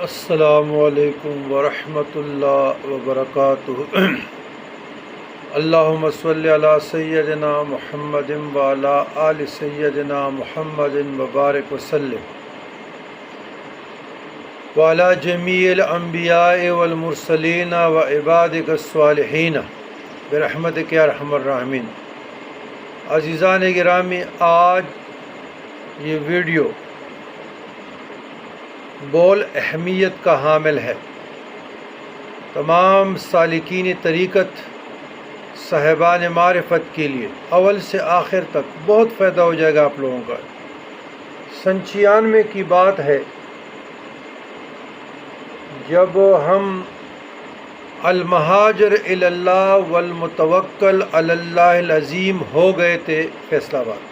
السلام علیکم ورحمۃ اللہ وبرکاتہ۔ اللہم صلی علی سیدنا محمد وعلی آل سیدنا محمد وبارک وسلم وعلی جمیع الانبیاء والمرسلین وعبادک الصالحین برحمتک یا ارحم الراحمین۔ عزیزان گرامی، آج یہ ویڈیو بول اہمیت کا حامل ہے۔ تمام سالکین طریقت، صاحبان معرفت کے لیے اول سے آخر تک بہت فائدہ ہو جائے گا آپ لوگوں کا۔ سن 96 کی بات ہے، جب ہم المہاجر الی اللہ والمتوکل علی اللہ العظیم ہو گئے تھے فیصل آباد۔